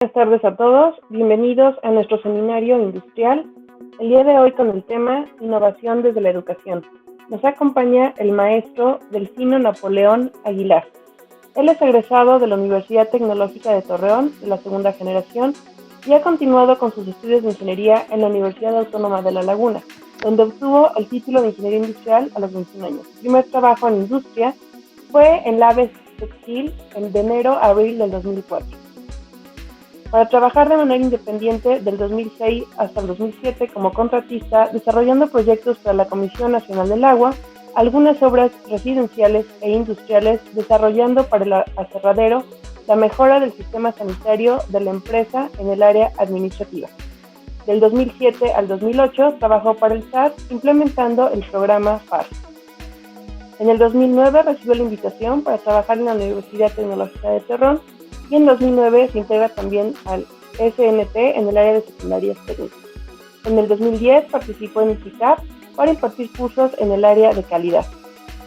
Buenas tardes a todos, bienvenidos a nuestro seminario industrial, el día de hoy con el tema Innovación desde la educación. Nos acompaña el maestro Delfino Napoleón Aguilar. Él es egresado de la Universidad Tecnológica de Torreón, de la segunda generación, y ha continuado con sus estudios de ingeniería en la Universidad Autónoma de La Laguna, donde obtuvo el título de Ingeniería Industrial a los 21 años. Su primer trabajo en industria fue en Laves Textil de enero a abril del 2004. Para trabajar de manera independiente del 2006 hasta el 2007 como contratista, desarrollando proyectos para la Comisión Nacional del Agua, algunas obras residenciales e industriales, desarrollando para el aserradero la mejora del sistema sanitario de la empresa en el área administrativa. Del 2007 al 2008 trabajó para el SAT implementando el programa FAR. En el 2009 recibió la invitación para trabajar en la Universidad Tecnológica de Torreón y en 2009 se integra también al SNT en el área de secundarias técnicas. En el 2010 participó en el CICAP para impartir cursos en el área de calidad.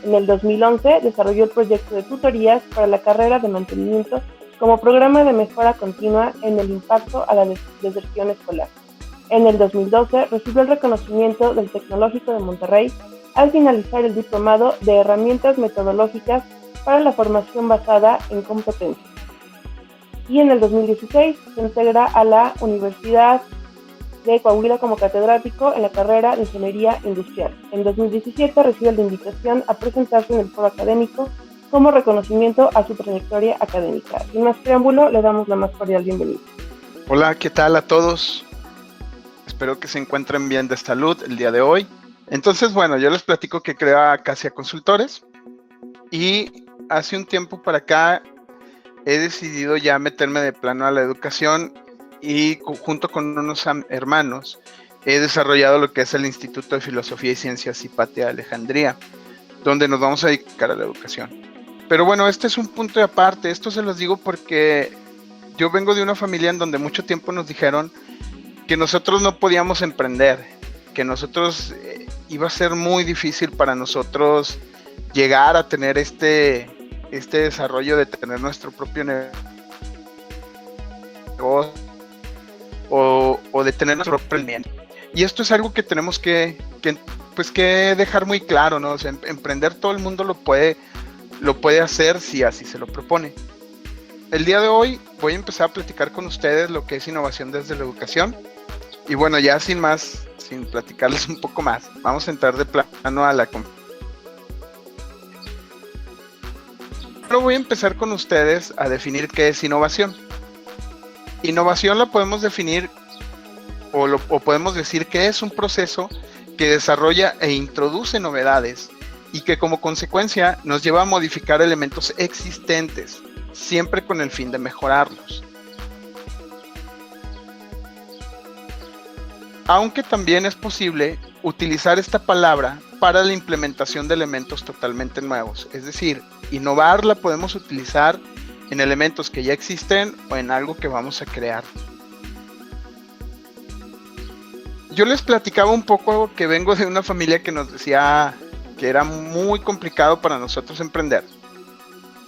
En el 2011 desarrolló el proyecto de tutorías para la carrera de mantenimiento como programa de mejora continua en el impacto a la deserción escolar. En el 2012 recibió el reconocimiento del Tecnológico de Monterrey al finalizar el diplomado de herramientas metodológicas para la formación basada en competencias. Y en el 2016 se integra a la Universidad de Coahuila como catedrático en la carrera de Ingeniería Industrial. En 2017 recibe la invitación a presentarse en el foro académico como reconocimiento a su trayectoria académica. Sin más preámbulo, le damos la más cordial bienvenida. Hola, ¿qué tal a todos? Espero que se encuentren bien de salud el día de hoy. Entonces, bueno, yo les platico que creo a Acacia Consultores y hace un tiempo para acá he decidido ya meterme de plano a la educación y junto con unos hermanos he desarrollado lo que es el Instituto de Filosofía y Ciencias Hipatia de Alejandría, donde nos vamos a dedicar a la educación. Pero bueno, este es un punto de aparte. Esto se los digo porque yo vengo de una familia en donde mucho tiempo nos dijeron que nosotros no podíamos emprender, que nosotros iba a ser muy difícil para nosotros llegar a tener este desarrollo de tener nuestro propio negocio o de tener nuestro propio emprendimiento. Y esto es algo que tenemos que dejar muy claro, ¿no? O sea, emprender todo el mundo lo puede hacer si así se lo propone. El día de hoy voy a empezar a platicar con ustedes lo que es innovación desde la educación. Y bueno, ya sin platicarles un poco más, vamos a entrar de plano a la conferencia. Voy a empezar con ustedes a definir qué es innovación. Innovación la podemos definir o podemos decir que es un proceso que desarrolla e introduce novedades y que como consecuencia nos lleva a modificar elementos existentes, siempre con el fin de mejorarlos. Aunque también es posible utilizar esta palabra para la implementación de elementos totalmente nuevos, es decir, innovar la podemos utilizar en elementos que ya existen o en algo que vamos a crear. Yo les platicaba un poco que vengo de una familia que nos decía que era muy complicado para nosotros emprender.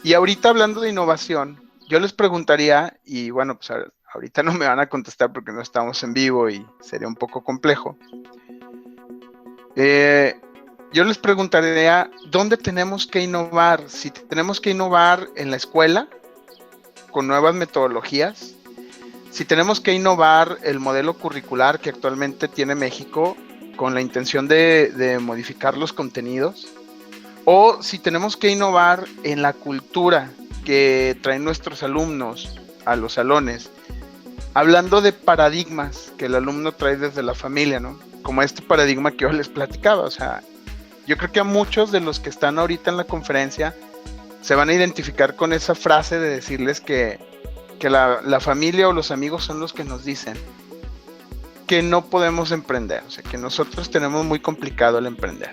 Y ahorita hablando de innovación, yo les preguntaría, y bueno, pues ahorita no me van a contestar porque no estamos en vivo y sería un poco complejo. Yo les preguntaría, ¿dónde tenemos que innovar? Si tenemos que innovar en la escuela, con nuevas metodologías, si tenemos que innovar el modelo curricular que actualmente tiene México, con la intención de modificar los contenidos, o si tenemos que innovar en la cultura que traen nuestros alumnos a los salones, hablando de paradigmas que el alumno trae desde la familia, ¿no? Como este paradigma que yo les platicaba, o sea, yo creo que a muchos de los que están ahorita en la conferencia se van a identificar con esa frase de decirles que la familia o los amigos son los que nos dicen que no podemos emprender, o sea, que nosotros tenemos muy complicado el emprender.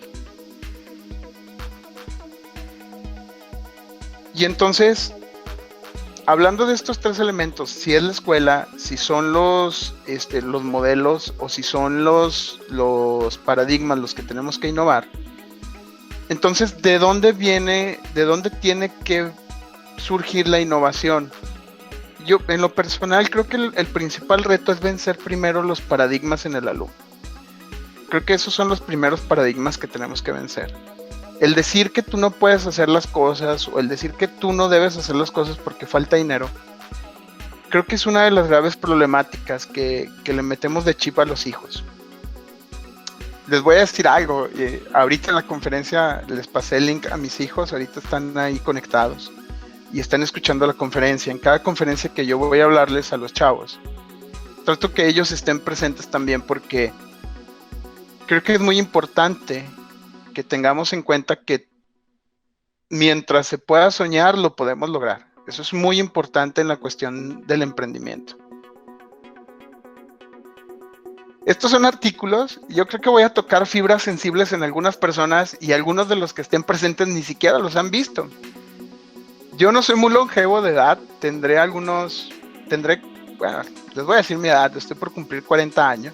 Y entonces, hablando de estos tres elementos, si es la escuela, si son los modelos o si son los paradigmas los que tenemos que innovar, entonces, ¿de dónde tiene que surgir la innovación? yo en lo personal creo que el principal reto es vencer primero los paradigmas en el alumno. Creo que esos son los primeros paradigmas que tenemos que vencer. El decir que tú no puedes hacer las cosas o el decir que tú no debes hacer las cosas porque falta dinero, creo que es una de las graves problemáticas que le metemos de chip a los hijos. Les voy a decir algo, ahorita en la conferencia les pasé el link a mis hijos, ahorita están ahí conectados y están escuchando la conferencia. En cada conferencia que yo voy a hablarles a los chavos, trato que ellos estén presentes también, porque creo que es muy importante que tengamos en cuenta que mientras se pueda soñar, lo podemos lograr. Eso es muy importante en la cuestión del emprendimiento. Estos son artículos, yo creo que voy a tocar fibras sensibles en algunas personas y algunos de los que estén presentes ni siquiera los han visto. Yo no soy muy longevo de edad, bueno, les voy a decir mi edad, estoy por cumplir 40 años.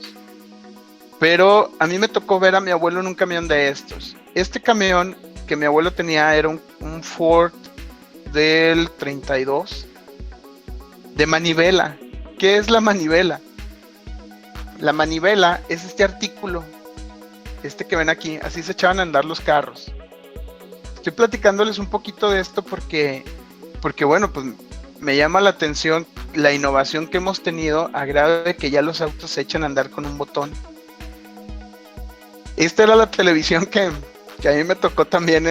Pero a mí me tocó ver a mi abuelo en un camión de estos. Este camión que mi abuelo tenía era un Ford del 32 de manivela. ¿Qué es la manivela? La manivela es este artículo, este que ven aquí, así se echaban a andar los carros. Estoy platicándoles un poquito de esto porque bueno, pues me llama la atención la innovación que hemos tenido a grado de que ya los autos se echan a andar con un botón. Esta era la televisión que a mí me tocó también,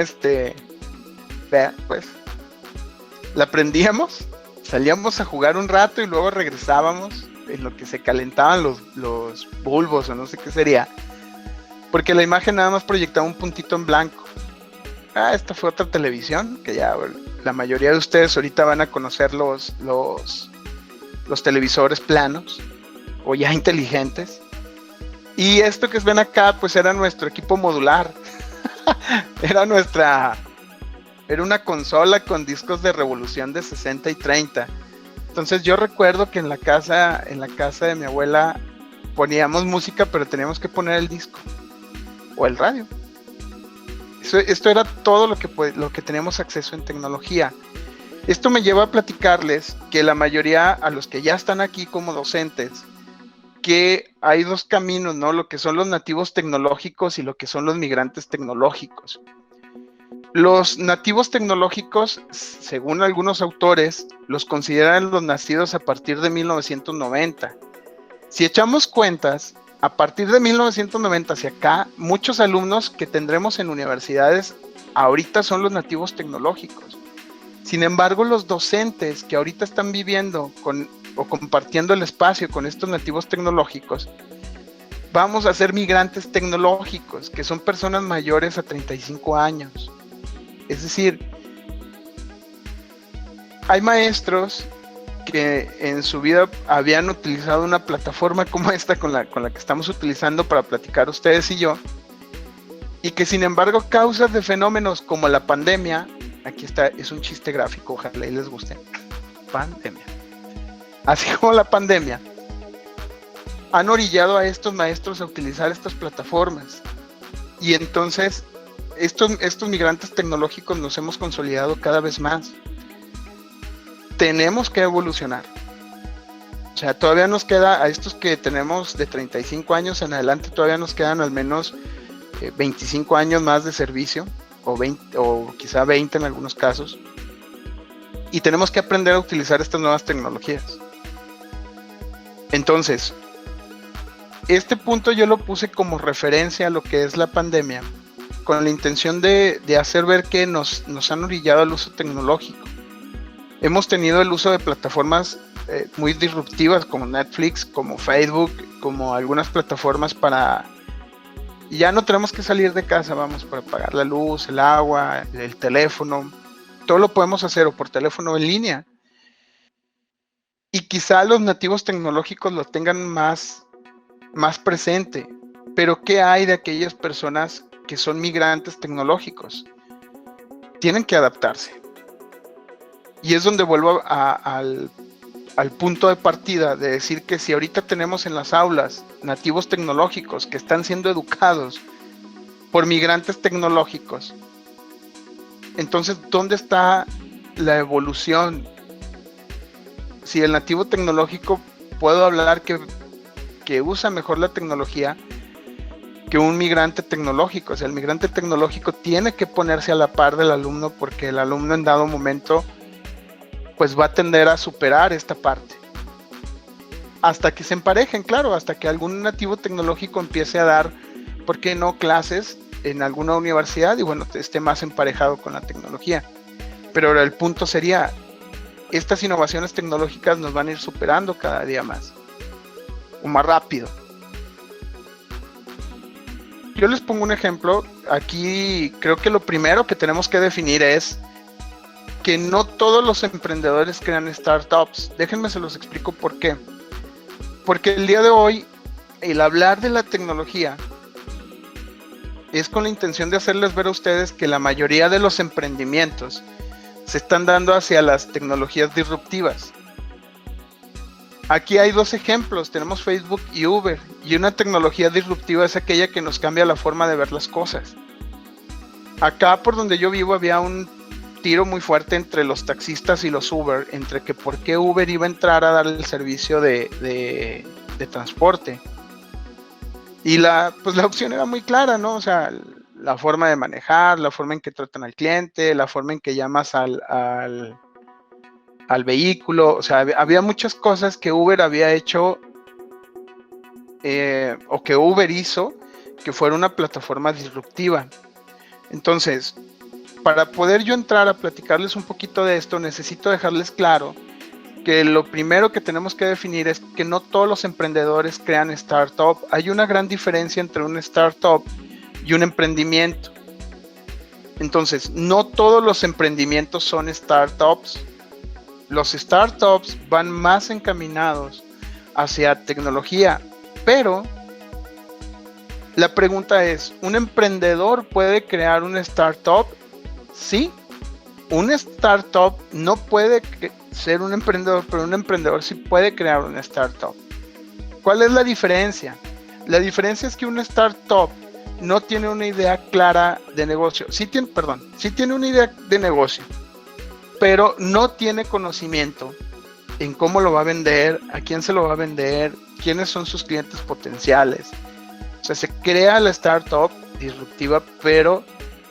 vea, pues, la prendíamos, salíamos a jugar un rato y luego regresábamos en lo que se calentaban los bulbos o no sé qué sería, porque la imagen nada más proyectaba un puntito en blanco. Esta fue otra televisión, que ya la mayoría de ustedes ahorita van a conocer los televisores planos o ya inteligentes. Y esto que ven acá, pues era nuestro equipo modular. Era una consola con discos de revolución de 60 y 30. Entonces yo recuerdo que en la casa de mi abuela poníamos música, pero teníamos que poner el disco o el radio. Esto era todo lo que teníamos acceso en tecnología. Esto me lleva a platicarles que la mayoría, a los que ya están aquí como docentes, que hay dos caminos, ¿no? Lo que son los nativos tecnológicos y lo que son los migrantes tecnológicos. Los nativos tecnológicos, según algunos autores, los consideran los nacidos a partir de 1990. Si echamos cuentas, a partir de 1990 hacia acá, muchos alumnos que tendremos en universidades ahorita son los nativos tecnológicos. Sin embargo, los docentes que ahorita están viviendo o compartiendo el espacio con estos nativos tecnológicos, vamos a ser migrantes tecnológicos, que son personas mayores a 35 años. Es decir, hay maestros que en su vida habían utilizado una plataforma como esta con la que estamos utilizando para platicar ustedes y yo, y que sin embargo causas de fenómenos como la pandemia, aquí está, es un chiste gráfico, ojalá y les guste, pandemia, así como la pandemia, han orillado a estos maestros a utilizar estas plataformas. Y entonces estos migrantes tecnológicos nos hemos consolidado cada vez más. Tenemos que evolucionar. O sea, todavía nos queda, a estos que tenemos de 35 años en adelante, todavía nos quedan al menos 25 años más de servicio, o quizá 20 en algunos casos. Y tenemos que aprender a utilizar estas nuevas tecnologías. Entonces, este punto yo lo puse como referencia a lo que es la pandemia, con la intención de hacer ver que nos han orillado al uso tecnológico. Hemos tenido el uso de plataformas muy disruptivas como Netflix, como Facebook, como algunas plataformas para... Ya no tenemos que salir de casa, vamos, para pagar la luz, el agua, el teléfono. Todo lo podemos hacer o por teléfono o en línea. Y quizá los nativos tecnológicos lo tengan más presente. Pero ¿qué hay de aquellas personas que son migrantes tecnológicos? Tienen que adaptarse. Y es donde vuelvo al punto de partida de decir que si ahorita tenemos en las aulas nativos tecnológicos que están siendo educados por migrantes tecnológicos, entonces ¿dónde está la evolución? si el nativo tecnológico puedo hablar que usa mejor la tecnología que un migrante tecnológico. O sea, el migrante tecnológico tiene que ponerse a la par del alumno porque el alumno en dado momento pues va a tender a superar esta parte. Hasta que se emparejen, claro, hasta que algún nativo tecnológico empiece a dar, ¿por qué no?, clases en alguna universidad y bueno, esté más emparejado con la tecnología. Pero ahora el punto sería, estas innovaciones tecnológicas nos van a ir superando cada día más, o más rápido. Yo les pongo un ejemplo. Aquí creo que lo primero que tenemos que definir es que no todos los emprendedores crean startups. Déjenme se los explico por qué. Porque el día de hoy, el hablar de la tecnología es con la intención de hacerles ver a ustedes que la mayoría de los emprendimientos se están dando hacia las tecnologías disruptivas. Aquí hay dos ejemplos, tenemos Facebook y Uber, y una tecnología disruptiva es aquella que nos cambia la forma de ver las cosas. Acá por donde yo vivo había un tiro muy fuerte entre los taxistas y los Uber, entre que por qué Uber iba a entrar a dar el servicio de transporte. Y la opción era muy clara, ¿no? O sea, la forma de manejar, la forma en que tratan al cliente, la forma en que llamas al vehículo. O sea, había muchas cosas que Uber había hecho o que Uber hizo que fuera una plataforma disruptiva. Entonces, para poder yo entrar a platicarles un poquito de esto, necesito dejarles claro que lo primero que tenemos que definir es que no todos los emprendedores crean startup. Hay una gran diferencia entre un startup y un emprendimiento. Entonces, no todos los emprendimientos son startups. Los startups van más encaminados hacia tecnología, pero la pregunta es, ¿un emprendedor puede crear una startup? Sí, un startup no puede ser un emprendedor, pero un emprendedor sí puede crear una startup. ¿Cuál es la diferencia? La diferencia es que una startup no tiene una idea clara de negocio. Sí tiene una idea de negocio, pero no tiene conocimiento en cómo lo va a vender, a quién se lo va a vender, quiénes son sus clientes potenciales. O sea, se crea la startup disruptiva, pero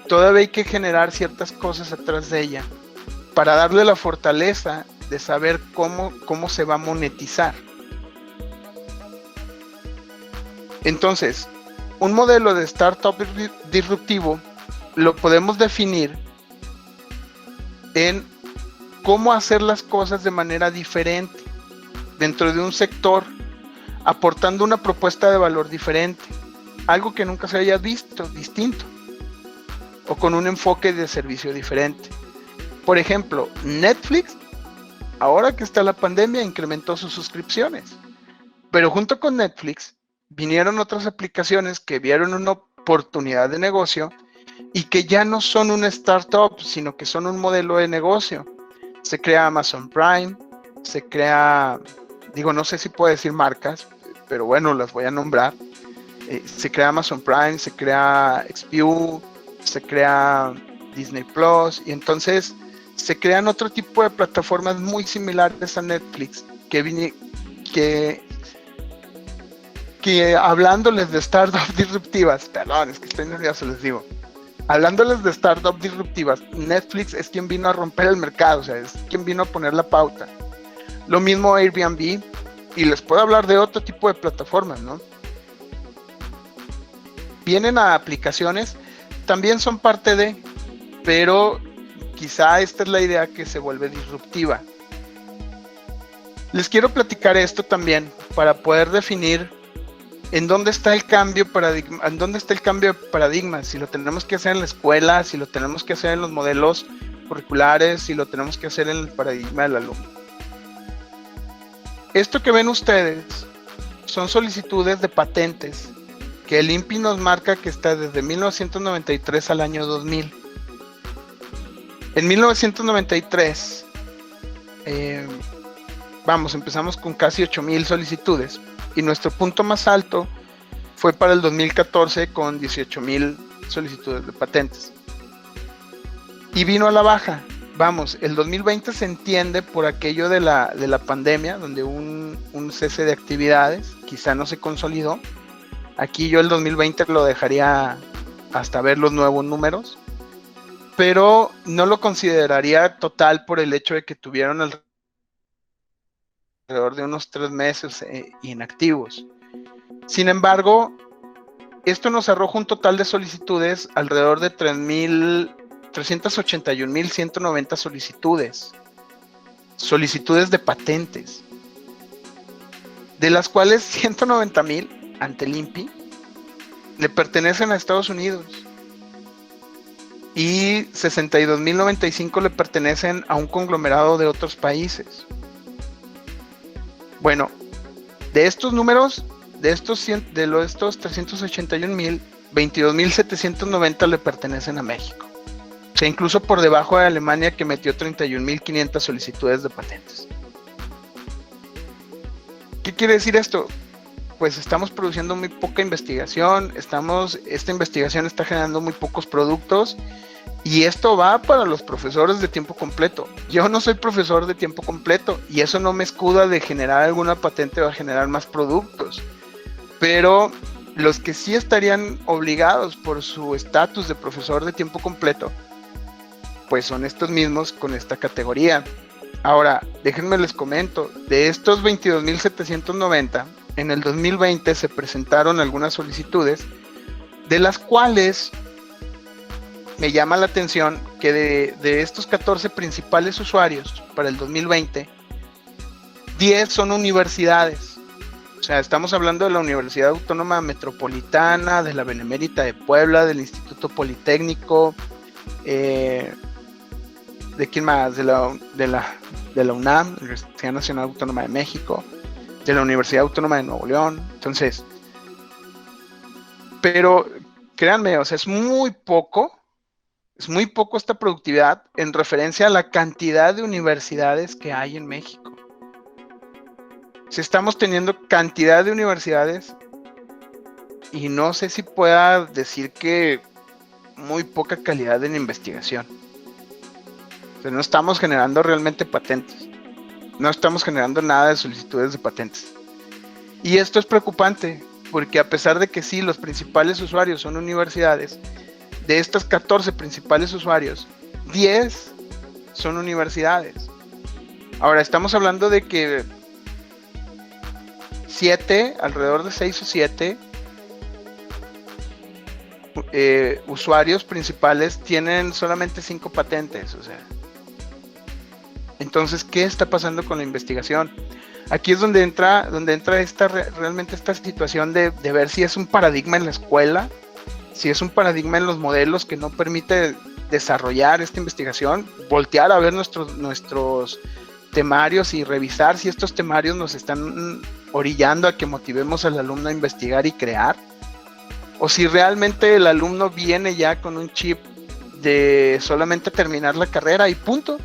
todavía hay que generar ciertas cosas atrás de ella para darle la fortaleza de saber cómo se va a monetizar. Entonces, un modelo de startup disruptivo lo podemos definir en cómo hacer las cosas de manera diferente dentro de un sector, aportando una propuesta de valor diferente, algo que nunca se haya visto, distinto, o con un enfoque de servicio diferente. Por ejemplo, Netflix, ahora que está la pandemia, incrementó sus suscripciones, pero junto con Netflix vinieron otras aplicaciones que vieron una oportunidad de negocio y que ya no son una startup, sino que son un modelo de negocio. Se crea Amazon Prime, se crea, no sé si puedo decir marcas, pero bueno, las voy a nombrar. Se crea Amazon Prime, se crea XView, se crea Disney Plus, y entonces se crean otro tipo de plataformas muy similares a Netflix, que hablándoles de startups disruptivas, perdón, es que estoy nervioso, les digo. Hablándoles de startups disruptivas, Netflix es quien vino a romper el mercado, o sea, es quien vino a poner la pauta. Lo mismo Airbnb, y les puedo hablar de otro tipo de plataformas, ¿no? Vienen a aplicaciones, también son parte de, pero quizá esta es la idea que se vuelve disruptiva. Les quiero platicar esto también para poder definir en dónde está el cambio de paradigma, si lo tenemos que hacer en la escuela, si lo tenemos que hacer en los modelos curriculares, si lo tenemos que hacer en el paradigma del alumno. Esto que ven ustedes son solicitudes de patentes que el INPI nos marca que está desde 1993 al año 2000. En 1993, empezamos con casi 8,000 solicitudes y nuestro punto más alto fue para el 2014 con 18,000 solicitudes de patentes. Y vino a la baja vamos, el 2020 se entiende por aquello de la pandemia, donde un cese de actividades, quizá no se consolidó. Aquí yo el 2020 lo dejaría hasta ver los nuevos números, pero no lo consideraría total por el hecho de que tuvieron alrededor de unos 3 meses inactivos. Sin embargo, esto nos arroja un total de solicitudes alrededor de 381.190 solicitudes de patentes, de las cuales 190.000 ante el INPI le pertenecen a Estados Unidos y 62.095 le pertenecen a un conglomerado de otros países. Bueno, de estos números, de estos 381.000, 22.790 le pertenecen a México. O sea, incluso por debajo de Alemania, que metió 31.500 solicitudes de patentes. ¿Qué quiere decir esto? Pues estamos produciendo muy poca investigación, esta investigación está generando muy pocos productos, y esto va para los profesores de tiempo completo. Yo no soy profesor de tiempo completo, y eso no me escuda de generar alguna patente o a generar más productos. Pero los que sí estarían obligados por su estatus de profesor de tiempo completo, pues son estos mismos con esta categoría. Ahora, déjenme les comento, de estos 22.790, en el 2020 se presentaron algunas solicitudes, de las cuales me llama la atención que de estos 14 principales usuarios para el 2020, 10 son universidades. O sea, estamos hablando de la Universidad Autónoma Metropolitana, de la Benemérita de Puebla, del Instituto Politécnico, ¿de quién más? De la UNAM, Universidad Nacional Autónoma de México, de la Universidad Autónoma de Nuevo León. Entonces, pero créanme, o sea, es muy poco esta productividad en referencia a la cantidad de universidades que hay en México. Si estamos teniendo cantidad de universidades, y no sé si pueda decir que muy poca calidad en investigación. O sea, no estamos generando realmente patentes. No estamos generando nada de solicitudes de patentes. Y esto es preocupante, porque a pesar de que sí, los principales usuarios son universidades, de estos 14 principales usuarios, 10 son universidades. Ahora, estamos hablando de que 7, alrededor de 6 o 7 usuarios principales tienen solamente 5 patentes. O sea, entonces, ¿qué está pasando con la investigación? Aquí es donde entra realmente esta situación de ver si es un paradigma en la escuela, si es un paradigma en los modelos que no permite desarrollar esta investigación, voltear a ver nuestros temarios y revisar si estos temarios nos están orillando a que motivemos al alumno a investigar y crear, o si realmente el alumno viene ya con un chip de solamente terminar la carrera y punto,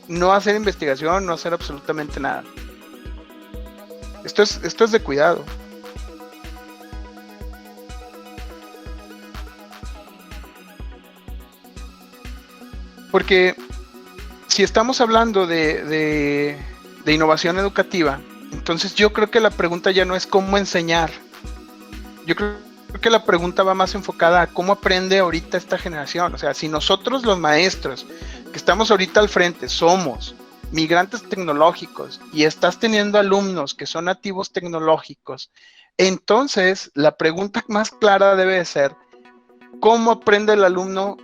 no hacer investigación, no hacer absolutamente nada. Esto es de cuidado. Porque si estamos hablando de innovación educativa, entonces yo creo que la pregunta ya no es cómo enseñar. Yo creo que la pregunta va más enfocada a cómo aprende ahorita esta generación. O sea, si nosotros los maestros que estamos ahorita al frente somos migrantes tecnológicos y estás teniendo alumnos que son nativos tecnológicos, entonces la pregunta más clara debe de ser ¿cómo aprende el alumno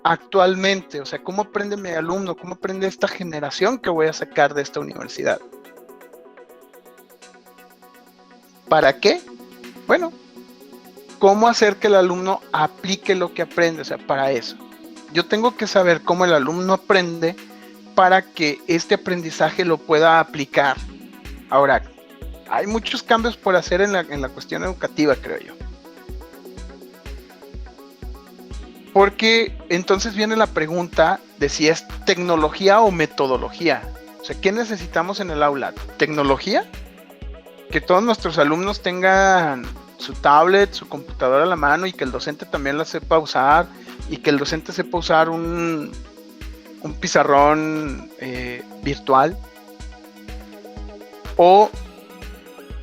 actualmente? O sea, ¿cómo aprende mi alumno? ¿Cómo aprende esta generación que voy a sacar de esta universidad? ¿Para qué? Bueno, ¿cómo hacer que el alumno aplique lo que aprende? O sea, para eso. Yo tengo que saber cómo el alumno aprende para que este aprendizaje lo pueda aplicar. Ahora, hay muchos cambios por hacer en la cuestión educativa, creo yo. Porque entonces viene la pregunta de si es tecnología o metodología. O sea, ¿qué necesitamos en el aula? ¿Tecnología? Que todos nuestros alumnos tengan su tablet, su computadora a la mano y que el docente también la sepa usar y que el docente sepa usar un un pizarrón virtual, o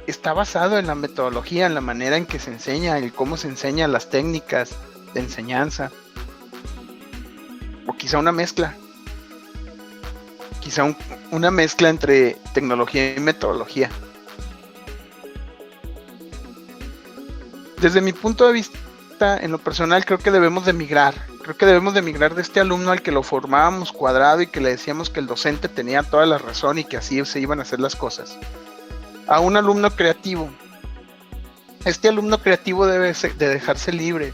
está basado en la metodología, en la manera en que se enseña, en cómo se enseñan las técnicas de enseñanza, o quizá una mezcla, una mezcla entre tecnología y metodología. Desde mi punto de vista, en lo personal, creo que debemos de migrar de este alumno al que lo formábamos cuadrado y que le decíamos que el docente tenía toda la razón y que así se iban a hacer las cosas, a un alumno creativo. Este alumno creativo debe de dejarse libre,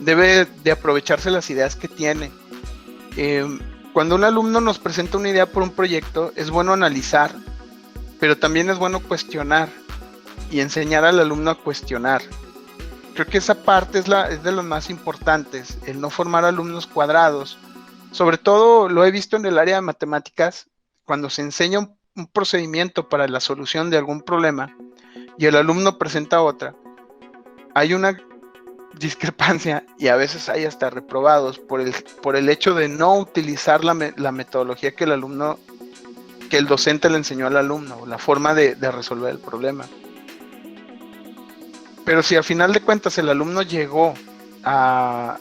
debe de aprovecharse las ideas que tiene. Cuando un alumno nos presenta una idea por un proyecto, es bueno analizar, pero también es bueno cuestionar y enseñar al alumno a cuestionar. Creo que esa parte es de las más importantes, el no formar alumnos cuadrados. Sobre todo lo he visto en el área de matemáticas, cuando se enseña un procedimiento para la solución de algún problema y el alumno presenta otra. Hay una discrepancia y a veces hay hasta reprobados por el hecho de no utilizar la metodología que el docente le enseñó al alumno, la forma de resolver el problema. Pero si al final de cuentas el alumno llegó a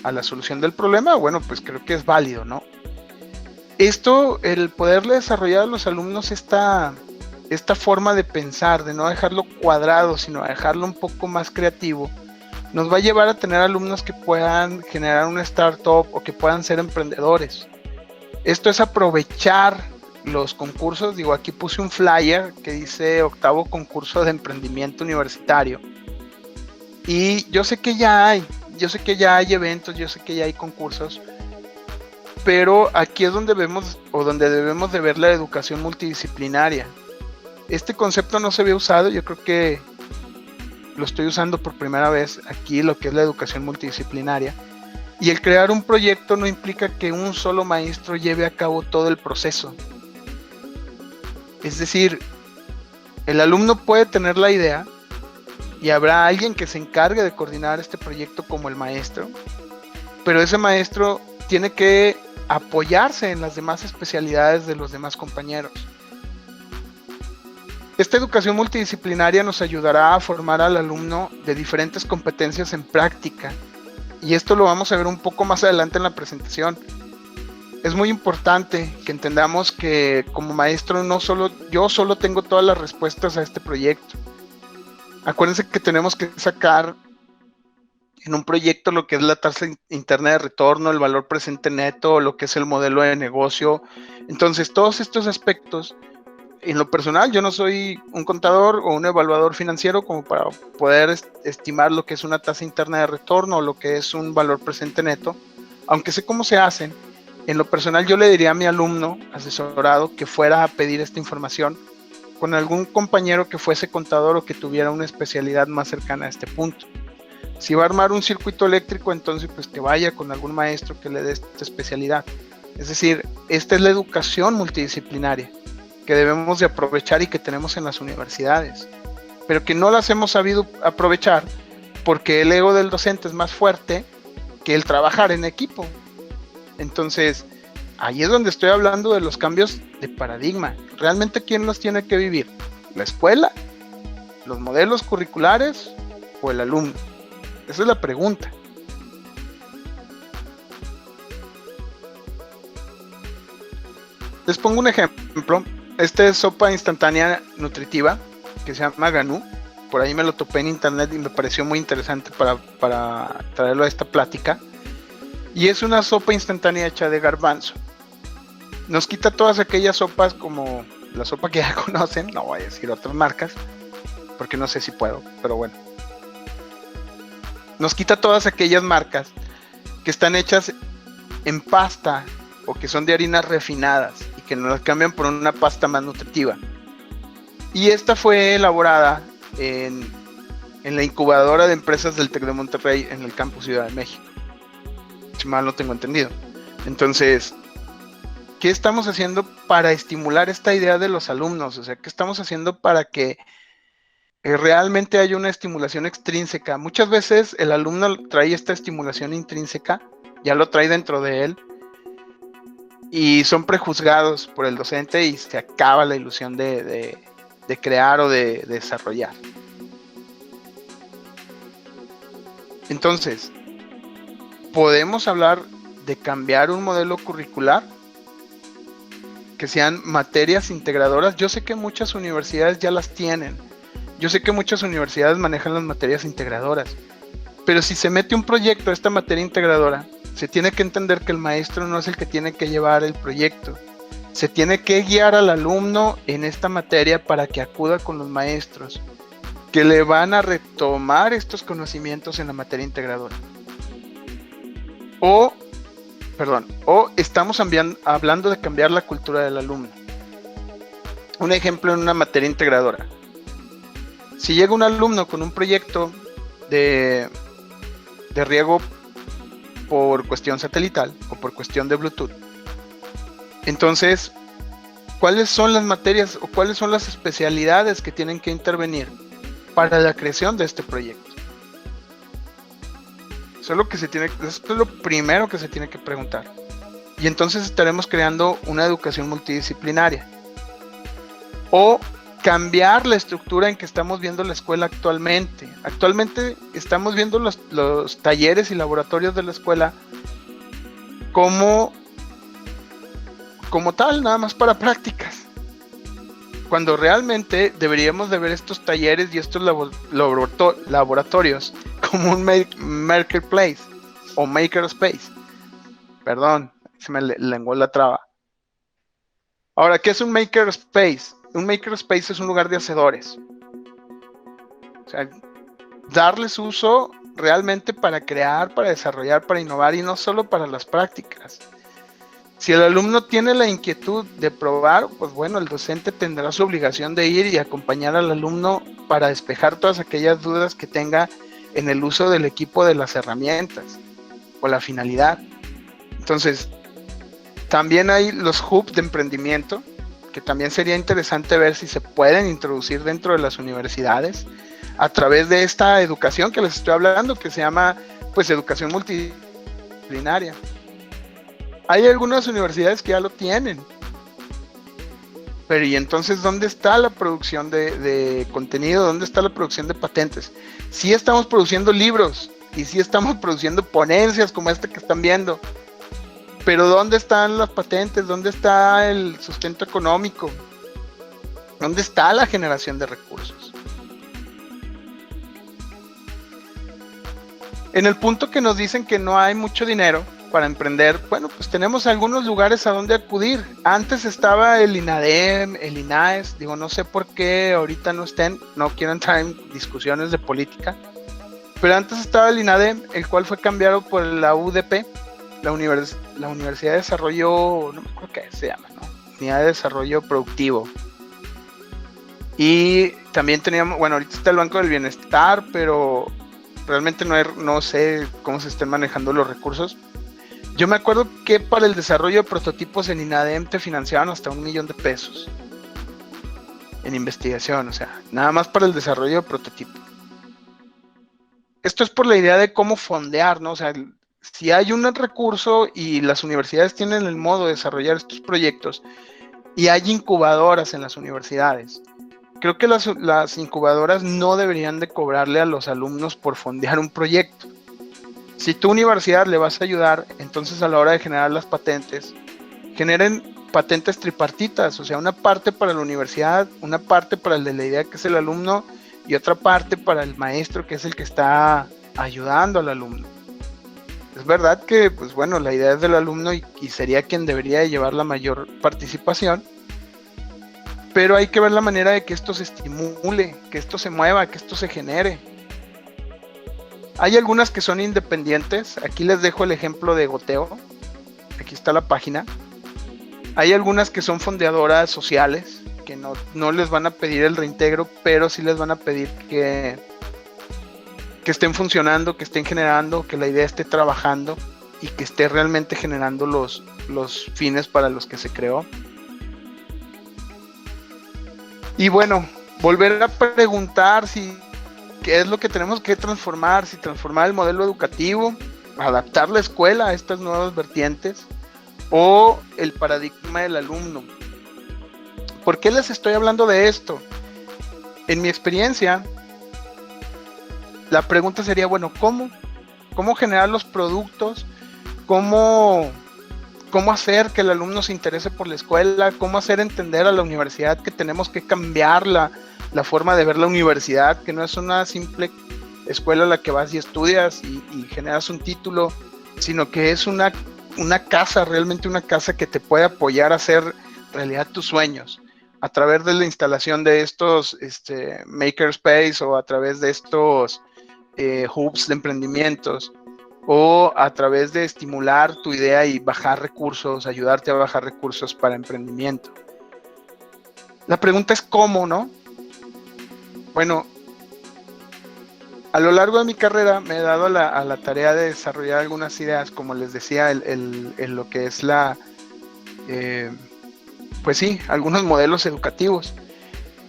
la solución del problema, bueno, pues creo que es válido, ¿no? El poderle desarrollar a los alumnos esta forma de pensar, de no dejarlo cuadrado, sino dejarlo un poco más creativo, nos va a llevar a tener alumnos que puedan generar una startup o que puedan ser emprendedores. Esto es aprovechar los concursos. Digo, aquí puse un flyer que dice 8º concurso de emprendimiento universitario, y yo sé que ya hay eventos, yo sé que ya hay concursos, pero aquí es donde debemos de ver la educación multidisciplinaria. Este concepto no se había usado, yo creo que lo estoy usando por primera vez aquí, lo que es la educación multidisciplinaria. Y el crear un proyecto no implica que un solo maestro lleve a cabo todo el proceso. Es decir, el alumno puede tener la idea y habrá alguien que se encargue de coordinar este proyecto como el maestro, pero ese maestro tiene que apoyarse en las demás especialidades de los demás compañeros. Esta educación multidisciplinaria nos ayudará a formar al alumno de diferentes competencias en práctica, y esto lo vamos a ver un poco más adelante en la presentación. Es muy importante que entendamos que como maestro yo solo tengo todas las respuestas a este proyecto. Acuérdense que tenemos que sacar en un proyecto lo que es la tasa interna de retorno, el valor presente neto, lo que es el modelo de negocio. Entonces, todos estos aspectos, en lo personal, yo no soy un contador o un evaluador financiero como para poder estimar lo que es una tasa interna de retorno o lo que es un valor presente neto, aunque sé cómo se hacen. En lo personal, yo le diría a mi alumno asesorado que fuera a pedir esta información con algún compañero que fuese contador o que tuviera una especialidad más cercana a este punto. Si va a armar un circuito eléctrico, entonces pues que vaya con algún maestro que le dé esta especialidad. Es decir, esta es la educación multidisciplinaria que debemos de aprovechar y que tenemos en las universidades, pero que no las hemos sabido aprovechar porque el ego del docente es más fuerte que el trabajar en equipo. Entonces, ahí es donde estoy hablando de los cambios de paradigma. ¿Realmente quién los tiene que vivir? ¿La escuela? ¿Los modelos curriculares? ¿O el alumno? Esa es la pregunta. Les pongo un ejemplo. Esta es sopa instantánea nutritiva que se llama Ganú. Por ahí me lo topé en internet y me pareció muy interesante para traerlo a esta plática. Y es una sopa instantánea hecha de garbanzo. Nos quita todas aquellas sopas como la sopa que ya conocen, no voy a decir otras marcas, porque no sé si puedo, pero bueno. Nos quita todas aquellas marcas que están hechas en pasta o que son de harinas refinadas y que nos las cambian por una pasta más nutritiva. Y esta fue elaborada en la incubadora de empresas del TEC de Monterrey en el campus Ciudad de México. Si mal no tengo entendido. Entonces, ¿qué estamos haciendo para estimular esta idea de los alumnos? O sea, ¿qué estamos haciendo para que realmente haya una estimulación extrínseca? Muchas veces el alumno trae esta estimulación intrínseca, ya lo trae dentro de él, y son prejuzgados por el docente y se acaba la ilusión de crear o de desarrollar. Entonces, ¿podemos hablar de cambiar un modelo curricular? Que sean materias integradoras. Yo sé que muchas universidades ya las tienen. Yo sé que muchas universidades manejan las materias integradoras. Pero si se mete un proyecto a esta materia integradora, se tiene que entender que el maestro no es el que tiene que llevar el proyecto. Se tiene que guiar al alumno en esta materia para que acuda con los maestros, que le van a retomar estos conocimientos en la materia integradora. O estamos hablando de cambiar la cultura del alumno. Un ejemplo en una materia integradora. Si llega un alumno con un proyecto de riego por cuestión satelital o por cuestión de Bluetooth, entonces, ¿cuáles son las materias o cuáles son las especialidades que tienen que intervenir para la creación de este proyecto? Esto es lo primero que se tiene que preguntar. Y entonces estaremos creando una educación multidisciplinaria. O cambiar la estructura en que estamos viendo la escuela actualmente. Actualmente estamos viendo los talleres y laboratorios de la escuela como tal, nada más para prácticas. Cuando realmente deberíamos de ver estos talleres y estos laboratorios como un marketplace o makerspace. Perdón, se me lenguó la traba. Ahora, ¿qué es un makerspace? Un makerspace es un lugar de hacedores. O sea, darles uso realmente para crear, para desarrollar, para innovar y no solo para las prácticas. Si el alumno tiene la inquietud de probar, pues bueno, el docente tendrá su obligación de ir y acompañar al alumno para despejar todas aquellas dudas que tenga en el uso del equipo, de las herramientas o la finalidad. Entonces, también hay los hubs de emprendimiento, que también sería interesante ver si se pueden introducir dentro de las universidades a través de esta educación que les estoy hablando, que se llama pues educación multidisciplinaria. Hay algunas universidades que ya lo tienen, pero ¿y entonces dónde está la producción de contenido? ¿Dónde está la producción de patentes? Sí estamos produciendo libros y sí estamos produciendo ponencias como esta que están viendo, pero ¿dónde están las patentes? ¿Dónde está el sustento económico? ¿Dónde está la generación de recursos? En el punto que nos dicen que no hay mucho dinero para emprender, bueno, pues tenemos algunos lugares a donde acudir. Antes estaba el INADEM, el INAES, no sé por qué ahorita no estén, no quiero entrar en discusiones de política, pero antes estaba el INADEM, el cual fue cambiado por la UDP, la Universidad de Desarrollo, no me acuerdo qué se llama, ¿no? Unidad de Desarrollo Productivo. Y también teníamos, bueno, ahorita está el Banco del Bienestar, pero realmente no sé cómo se estén manejando los recursos. Yo me acuerdo que para el desarrollo de prototipos en INADEM te financiaban hasta $1 millón en investigación, o sea, nada más para el desarrollo de prototipo. Esto es por la idea de cómo fondear, ¿no? O sea, si hay un recurso y las universidades tienen el modo de desarrollar estos proyectos y hay incubadoras en las universidades, creo que las incubadoras no deberían de cobrarle a los alumnos por fondear un proyecto. Si tu universidad le vas a ayudar, entonces a la hora de generar las patentes, generen patentes tripartitas, o sea, una parte para la universidad, una parte para el de la idea que es el alumno y otra parte para el maestro que es el que está ayudando al alumno. Es verdad que, pues bueno, la idea es del alumno y sería quien debería de llevar la mayor participación, pero hay que ver la manera de que esto se estimule, que esto se mueva, que esto se genere. Hay algunas que son independientes. Aquí les dejo el ejemplo de Goteo. Aquí está la página. Hay algunas que son fondeadoras sociales, que no les van a pedir el reintegro, pero sí les van a pedir que estén funcionando, que estén generando, que la idea esté trabajando y que esté realmente generando los fines para los que se creó. Y bueno, volver a preguntar qué es lo que tenemos que transformar, si transformar el modelo educativo, adaptar la escuela a estas nuevas vertientes, o el paradigma del alumno. ¿Por qué les estoy hablando de esto? En mi experiencia, la pregunta sería, bueno, ¿cómo generar los productos? ¿Cómo hacer que el alumno se interese por la escuela? ¿Cómo hacer entender a la universidad que tenemos que cambiar la forma de ver la universidad, que no es una simple escuela a la que vas y estudias y generas un título, sino que es una casa, realmente una casa que te puede apoyar a hacer realidad tus sueños a través de la instalación de estos makerspace o a través de estos hubs de emprendimientos, o a través de estimular tu idea y bajar recursos, ayudarte a bajar recursos para emprendimiento. La pregunta es ¿cómo, no? Bueno, a lo largo de mi carrera me he dado a la tarea de desarrollar algunas ideas, como les decía, en lo que es pues sí, algunos modelos educativos.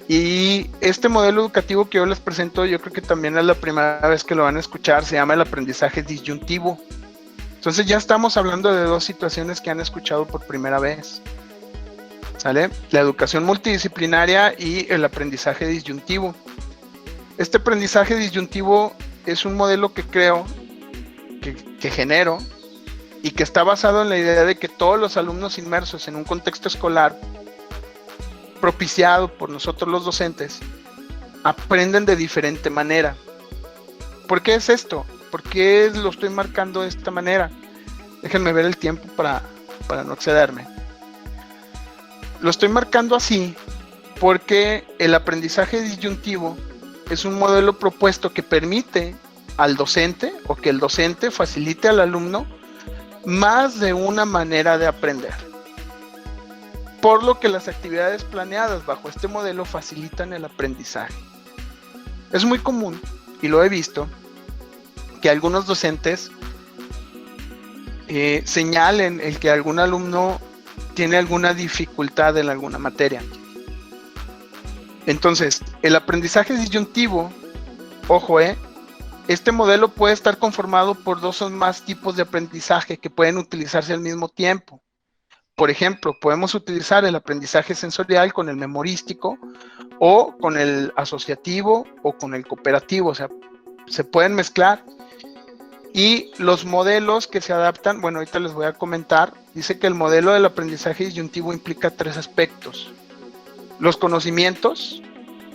Y este modelo educativo que yo les presento, yo creo que también es la primera vez que lo van a escuchar, se llama el aprendizaje disyuntivo. Entonces ya estamos hablando de dos situaciones que han escuchado por primera vez, ¿sale? La educación multidisciplinaria y el aprendizaje disyuntivo. Este aprendizaje disyuntivo es un modelo que creo, que genero, y que está basado en la idea de que todos los alumnos inmersos en un contexto escolar propiciado por nosotros los docentes, aprenden de diferente manera. ¿Por qué es esto? ¿Por qué lo estoy marcando de esta manera? Déjenme ver el tiempo para no excederme. Lo estoy marcando así porque el aprendizaje disyuntivo es un modelo propuesto que permite al docente, o que el docente facilite al alumno más de una manera de aprender. Por lo que las actividades planeadas bajo este modelo facilitan el aprendizaje. Es muy común, y lo he visto, que algunos docentes señalen el que algún alumno tiene alguna dificultad en alguna materia. Entonces, el aprendizaje disyuntivo, ojo, este modelo puede estar conformado por dos o más tipos de aprendizaje que pueden utilizarse al mismo tiempo. Por ejemplo, podemos utilizar el aprendizaje sensorial con el memorístico, o con el asociativo, o con el cooperativo. O sea, se pueden mezclar. Y los modelos que se adaptan, bueno, ahorita les voy a comentar. Dice que el modelo del aprendizaje disyuntivo implica tres aspectos: los conocimientos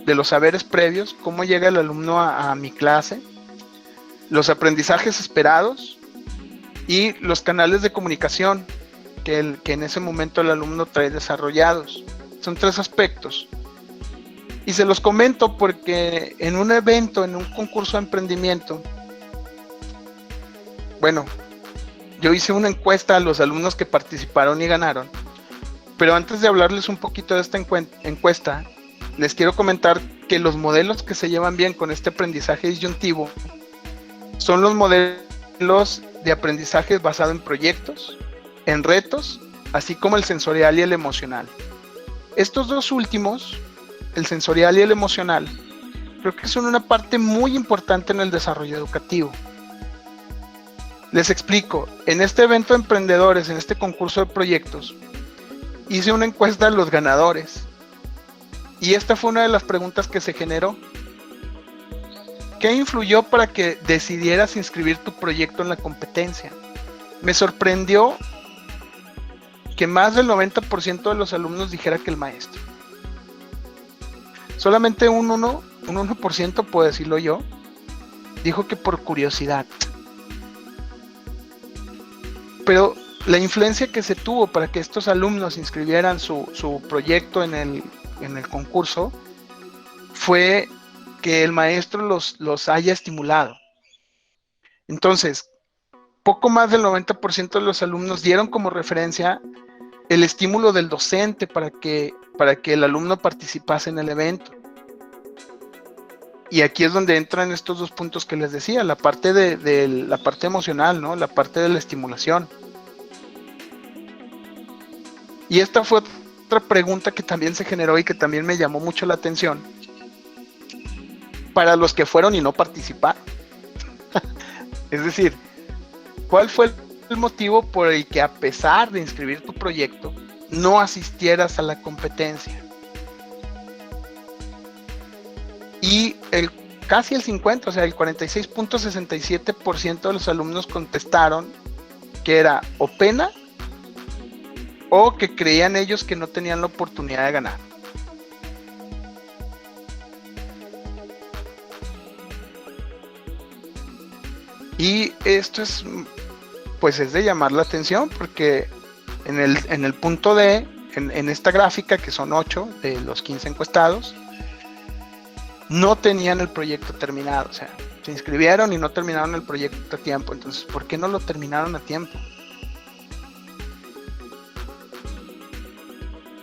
de los saberes previos, cómo llega el alumno a mi clase; los aprendizajes esperados; y los canales de comunicación que en ese momento el alumno trae desarrollados. Son tres aspectos. Y se los comento porque en un evento, en un concurso de emprendimiento, bueno, yo hice una encuesta a los alumnos que participaron y ganaron. Pero antes de hablarles un poquito de esta encuesta, les quiero comentar que los modelos que se llevan bien con este aprendizaje disyuntivo son los modelos de aprendizaje basado en proyectos, en retos, así como el sensorial y el emocional. Estos dos últimos, el sensorial y el emocional, creo que son una parte muy importante en el desarrollo educativo. Les explico. En este evento de emprendedores, en este concurso de proyectos, hice una encuesta a los ganadores, y esta fue una de las preguntas que se generó. ¿Qué influyó para que decidieras inscribir tu proyecto en la competencia? Me sorprendió que más del 90% de los alumnos dijera que el maestro. Solamente un 1%, puedo decirlo yo, dijo que por curiosidad. Pero la influencia que se tuvo para que estos alumnos inscribieran su proyecto en el concurso fue que el maestro los haya estimulado. Entonces, poco más del 90% de los alumnos dieron como referencia el estímulo del docente para que el alumno participase en el evento. Y aquí es donde entran estos dos puntos que les decía, la parte de la parte emocional, ¿no? La parte de la estimulación. Y esta fue otra pregunta que también se generó y que también me llamó mucho la atención para los que fueron y no participaron. Es decir, ¿cuál fue el el motivo por el que, a pesar de inscribir tu proyecto, no asistieras a la competencia. Y casi el 50, o sea, el 46.67% de los alumnos contestaron que era o pena o que creían ellos que no tenían la oportunidad de ganar. Y esto es de llamar la atención, porque en el punto D, en esta gráfica, que son 8 de los 15 encuestados, no tenían el proyecto terminado. O sea, se inscribieron y no terminaron el proyecto a tiempo. Entonces, ¿por qué no lo terminaron a tiempo?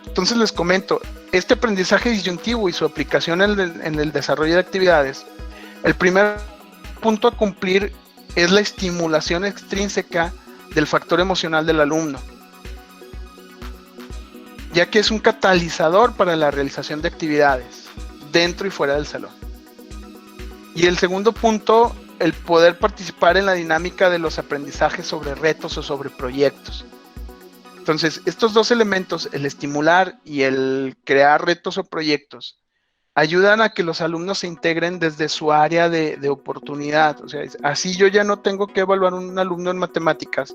Entonces les comento, este aprendizaje disyuntivo y su aplicación en el desarrollo de actividades, el primer punto a cumplir es la estimulación extrínseca del factor emocional del alumno, ya que es un catalizador para la realización de actividades dentro y fuera del salón. Y el segundo punto, el poder participar en la dinámica de los aprendizajes sobre retos o sobre proyectos. Entonces, estos dos elementos, el estimular y el crear retos o proyectos, ayudan a que los alumnos se integren desde su área de oportunidad. O sea, así yo ya no tengo que evaluar a un alumno en matemáticas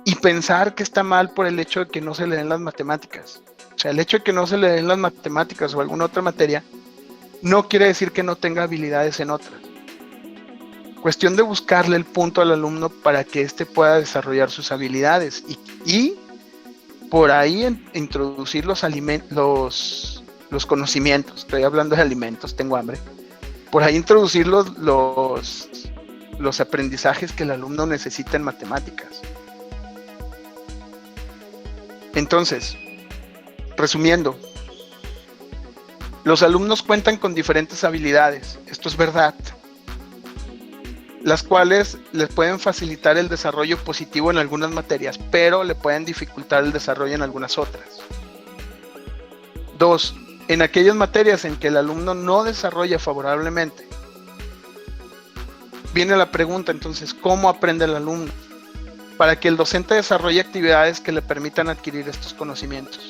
y pensar que está mal por el hecho de que no se le den las matemáticas. O sea, el hecho de que no se le den las matemáticas o alguna otra materia no quiere decir que no tenga habilidades en otras. Cuestión de buscarle el punto al alumno para que éste pueda desarrollar sus habilidades y por ahí introducir los conocimientos. Estoy hablando de alimentos, tengo hambre. Por ahí introducir los aprendizajes que el alumno necesita en matemáticas. Entonces, resumiendo, los alumnos cuentan con diferentes habilidades, esto es verdad, las cuales les pueden facilitar el desarrollo positivo en algunas materias, pero le pueden dificultar el desarrollo en algunas otras. 2. En aquellas materias en que el alumno no desarrolla favorablemente, viene la pregunta entonces, ¿cómo aprende el alumno? Para que el docente desarrolle actividades que le permitan adquirir estos conocimientos.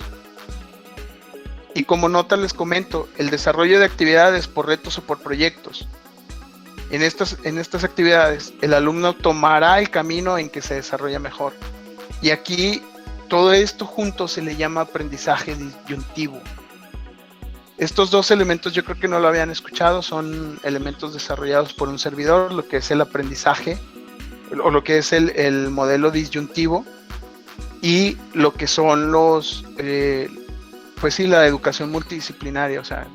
Y como nota les comento, el desarrollo de actividades por retos o por proyectos. En estas actividades, el alumno tomará el camino en que se desarrolla mejor. Y aquí, todo esto junto se le llama aprendizaje disyuntivo. Estos dos elementos yo creo que no lo habían escuchado, son elementos desarrollados por un servidor, lo que es el aprendizaje, o lo que es el modelo disyuntivo, y lo que son la educación multidisciplinaria. O sea,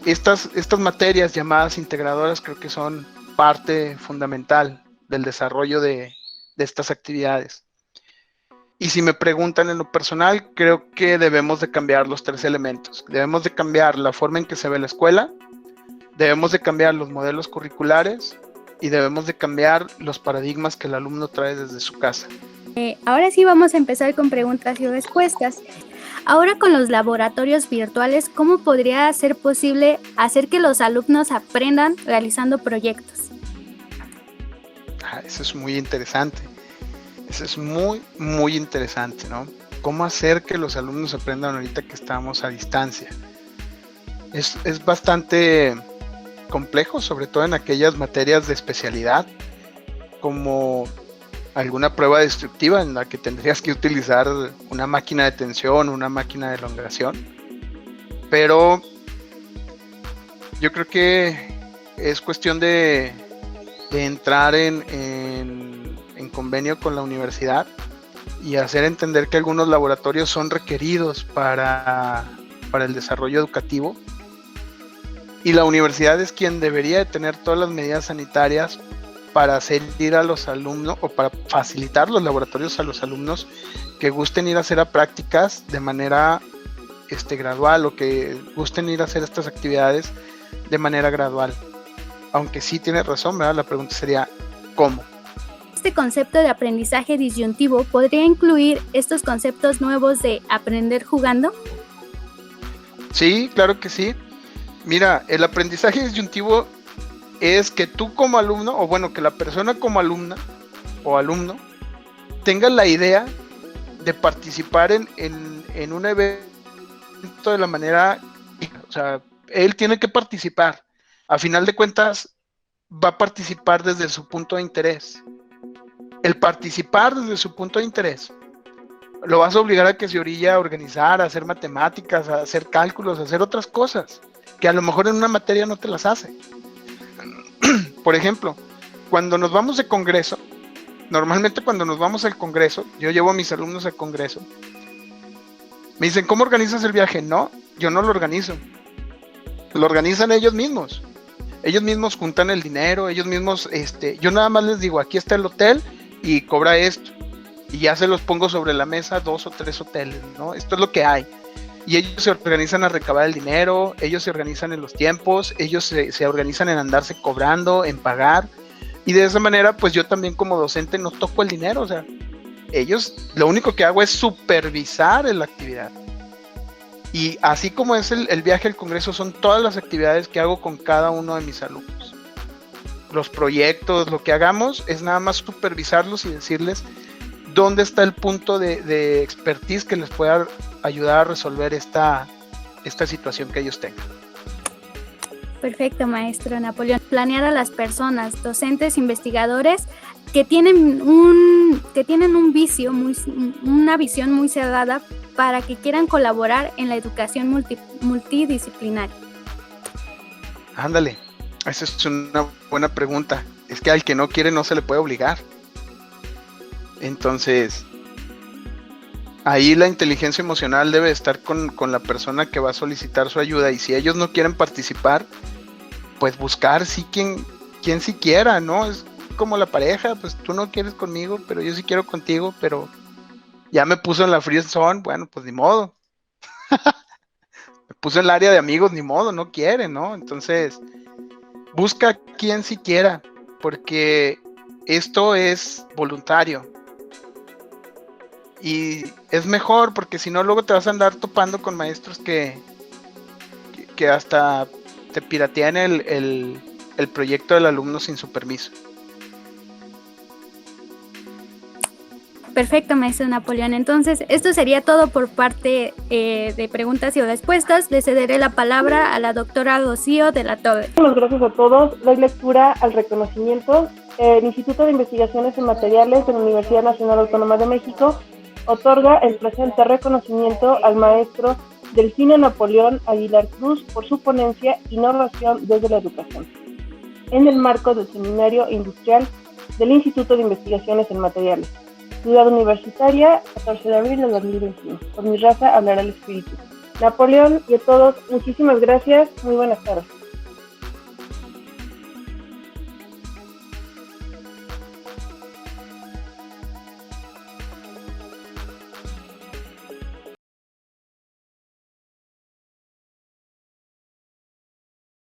estas materias llamadas integradoras creo que son parte fundamental del desarrollo de estas actividades. Y si me preguntan en lo personal, creo que debemos de cambiar los tres elementos. Debemos de cambiar la forma en que se ve la escuela, debemos de cambiar los modelos curriculares y debemos de cambiar los paradigmas que el alumno trae desde su casa. Ahora sí vamos a empezar con preguntas y respuestas. Ahora con los laboratorios virtuales, ¿cómo podría ser posible hacer que los alumnos aprendan realizando proyectos? Eso es muy interesante. Eso es muy, muy interesante, ¿no? ¿Cómo hacer que los alumnos aprendan ahorita que estamos a distancia? Es bastante complejo, sobre todo en aquellas materias de especialidad, como alguna prueba destructiva en la que tendrías que utilizar una máquina de tensión, una máquina de elongación. Pero yo creo que es cuestión de entrar en convenio con la universidad y hacer entender que algunos laboratorios son requeridos para el desarrollo educativo, y la universidad es quien debería de tener todas las medidas sanitarias para hacer ir a los alumnos o para facilitar los laboratorios a los alumnos que gusten ir a hacer prácticas de manera gradual, o que gusten ir a hacer estas actividades de manera gradual. Aunque sí tienes razón, ¿verdad? La pregunta sería, ¿cómo? Este concepto de aprendizaje disyuntivo podría incluir estos conceptos nuevos de aprender jugando. Sí, claro que sí. Mira, el aprendizaje disyuntivo es que tú como alumno, o bueno, que la persona como alumna o alumno tenga la idea de participar en un evento de la manera, o sea, él tiene que participar. A final de cuentas, va a participar desde su punto de interés. El participar desde su punto de interés lo vas a obligar a que se orilla a organizar, a hacer matemáticas, a hacer cálculos, a hacer otras cosas que a lo mejor en una materia no te las hace. Por ejemplo, cuando nos vamos de congreso, normalmente cuando nos vamos al congreso, yo llevo a mis alumnos al congreso, me dicen, ¿cómo organizas el viaje? No, yo no lo organizo, lo organizan ellos mismos. Ellos mismos juntan el dinero, ellos mismos, yo nada más les digo, aquí está el hotel y cobra esto. Y ya se los pongo sobre la mesa 2 o 3 hoteles, ¿no? Esto es lo que hay. Y ellos se organizan a recabar el dinero, ellos se organizan en los tiempos, ellos se organizan en andarse cobrando, en pagar. Y de esa manera, pues yo también como docente no toco el dinero, o sea, ellos, lo único que hago es supervisar la actividad. Y así como es el viaje al congreso, son todas las actividades que hago con cada uno de mis alumnos. Los proyectos, lo que hagamos es nada más supervisarlos y decirles dónde está el punto de expertise que les pueda ayudar a resolver esta situación que ellos tengan. Perfecto, maestro Napoleón. Planear a las personas, docentes, investigadores que tienen un vicio, una visión muy cerrada para que quieran colaborar en la educación multidisciplinaria. Ándale, esa es una buena pregunta. Es que al que no quiere no se le puede obligar. Entonces, ahí la inteligencia emocional debe estar con la persona que va a solicitar su ayuda, y si ellos no quieren participar, pues buscar quien sí quiera, ¿no? Es como la pareja, pues tú no quieres conmigo, pero yo sí quiero contigo, pero ya me puso en la friend zone, bueno, pues ni modo. Me puso en el área de amigos, ni modo, no quiere, ¿no? Entonces, busca quien sí quiera, porque esto es voluntario. Y es mejor, porque si no luego te vas a andar topando con maestros que hasta te piratean el proyecto del alumno sin su permiso. Perfecto, maestro Napoleón. Entonces, esto sería todo por parte de preguntas y respuestas. Le cederé la palabra a la doctora Rocío de la Torre. Muchas gracias a todos. Doy lectura al reconocimiento. El Instituto de Investigaciones en Materiales de la Universidad Nacional Autónoma de México otorga el presente reconocimiento al maestro Delfino Napoleón Aguilar Cruz por su ponencia Innovación desde la Educación, en el marco del Seminario Industrial del Instituto de Investigaciones en Materiales, Ciudad Universitaria, 14 de abril de 2021. Por mi raza hablará el espíritu. Napoleón y a todos, muchísimas gracias. Muy buenas tardes.